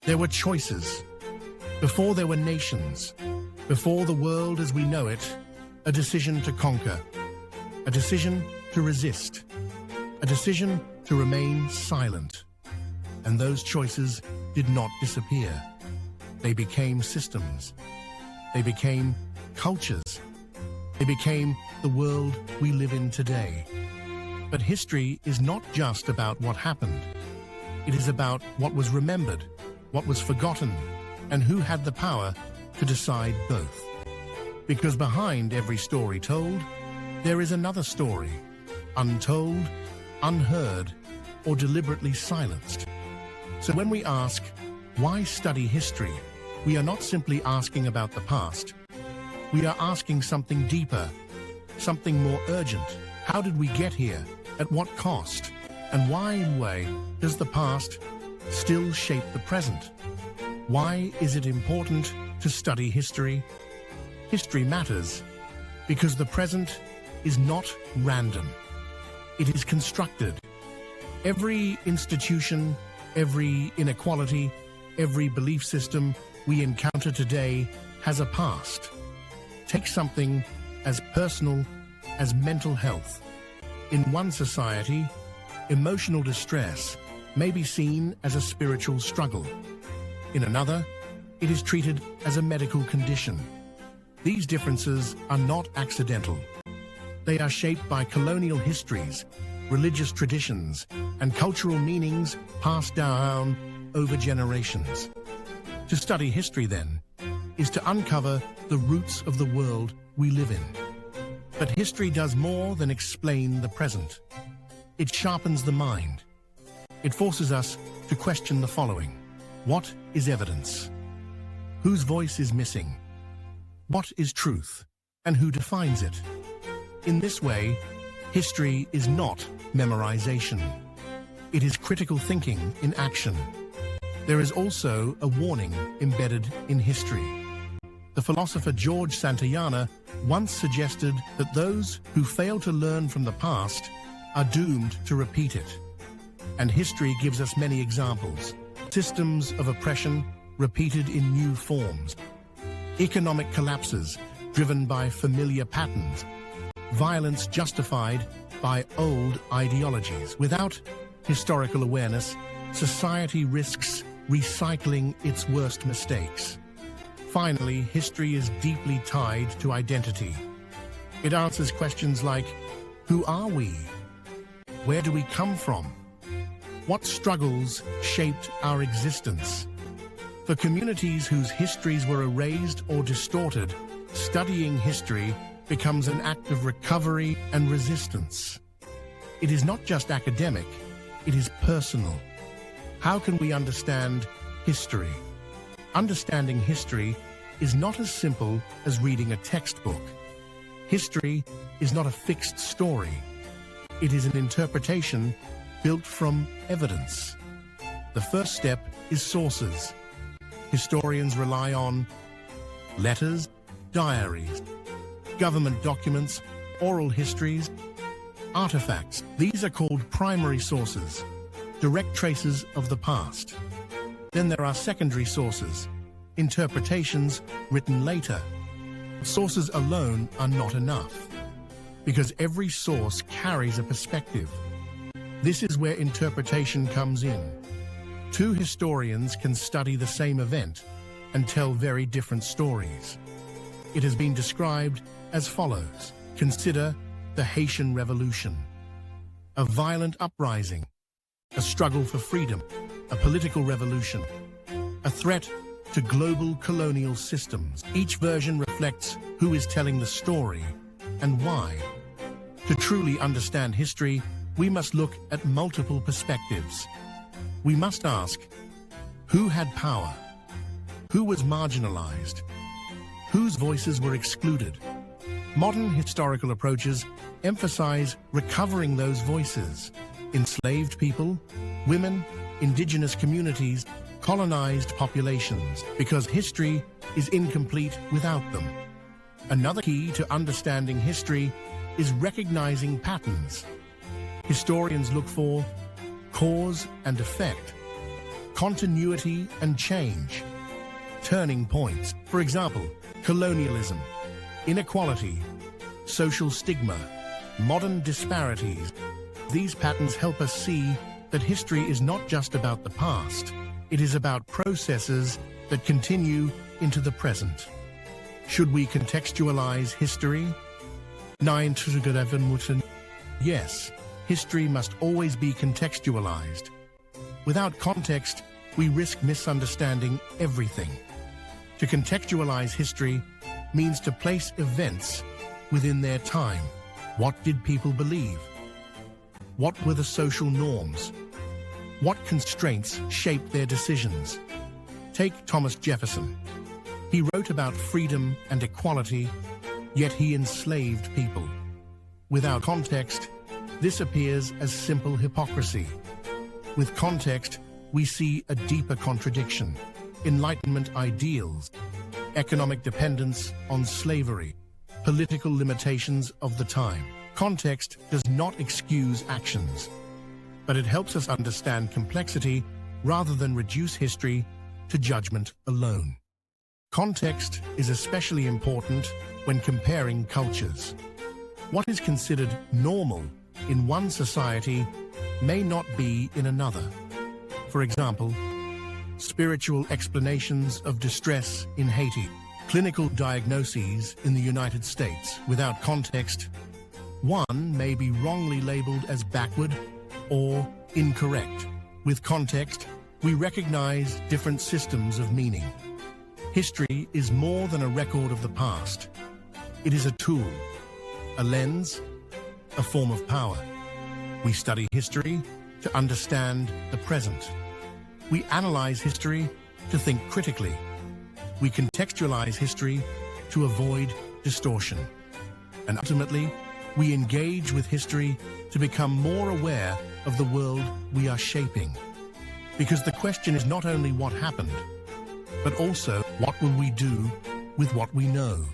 There were choices. Before there were nations, before the world as we know it, a decision to conquer, a decision to resist, a decision to remain silent. And those choices did not disappear. They became systems. They became cultures. They became the world we live in today. But history is not just about what happened. It is about what was remembered, what was forgotten, and who had the power to decide both. Because behind every story told, there is another story, untold, unheard, or deliberately silenced. So when we ask, why study history, we are not simply asking about the past. We are asking something deeper, something more urgent. How did we get here? At what cost? And why, in a way, does the past still shape the present? Why is it important to study history? History matters because the present is not random. It is constructed. Every institution, every inequality, every belief system we encounter today has a past. Take something as personal as mental health. In one society, emotional distress may be seen as a spiritual struggle. In another, it is treated as a medical condition. These differences are not accidental. They are shaped by colonial histories, religious traditions, and cultural meanings passed down over generations. To study history, then, is to uncover the roots of the world we live in. But history does more than explain the present. It sharpens the mind. It forces us to question the following. What is evidence? Whose voice is missing? What is truth? And who defines it? In this way, history is not memorization. It is critical thinking in action. There is also a warning embedded in history. The philosopher George Santayana once suggested that those who fail to learn from the past are doomed to repeat it. And history gives us many examples. Systems of oppression repeated in new forms. Economic collapses driven by familiar patterns. Violence justified by old ideologies. Without historical awareness, society risks recycling its worst mistakes. Finally, history is deeply tied to identity. It answers questions like, who are we? Where do we come from? What struggles shaped our existence? For communities whose histories were erased or distorted, studying history becomes an act of recovery and resistance. It is not just academic, it is personal. How can we understand history? Understanding history is not as simple as reading a textbook. History is not a fixed story. It is an interpretation built from evidence. The first step is sources. Historians rely on letters, diaries, government documents, oral histories, artifacts. These are called primary sources, direct traces of the past. Then there are secondary sources, interpretations written later. Sources alone are not enough, because every source carries a perspective. This is where interpretation comes in. Two historians can study the same event and tell very different stories. It has been described as follows. Consider the Haitian Revolution, a violent uprising, a struggle for freedom, a political revolution, a threat to global colonial systems. Each version reflects who is telling the story and why. To truly understand history, we must look at multiple perspectives. We must ask, who had power? Who was marginalized? Whose voices were excluded? Modern historical approaches emphasize recovering those voices. Enslaved people, women, indigenous communities, colonized populations, because history is incomplete without them. Another key to understanding history is recognizing patterns. Historians look for cause and effect. continuity and change. Turning points, for example, colonialism, inequality, social stigma, modern disparities. These patterns help us see that history is not just about the past, it is about processes that continue into the present. Should we contextualize history? Yes, history must always be contextualized. Without context, we risk misunderstanding everything. To contextualize history means to place events within their time. What did people believe? What were the social norms? What constraints shaped their decisions? Take Thomas Jefferson. He wrote about freedom and equality, yet he enslaved people. Without context, this appears as simple hypocrisy. With context, we see a deeper contradiction. Enlightenment ideals, economic dependence on slavery, political limitations of the time. Context does not excuse actions, but it helps us understand complexity rather than reduce history to judgment alone. Context is especially important when comparing cultures. What is considered normal in one society may not be in another. For example, spiritual explanations of distress in Haiti, clinical diagnoses in the United States. Without context, one may be wrongly labeled as backward or incorrect. With context, we recognize different systems of meaning. History is more than a record of the past. It is a tool, a lens, a form of power. We study history to understand the present. We analyze history to think critically. We contextualize history to avoid distortion. And ultimately, we engage with history to become more aware of the world we are shaping. Because the question is not only what happened, but also what will we do with what we know.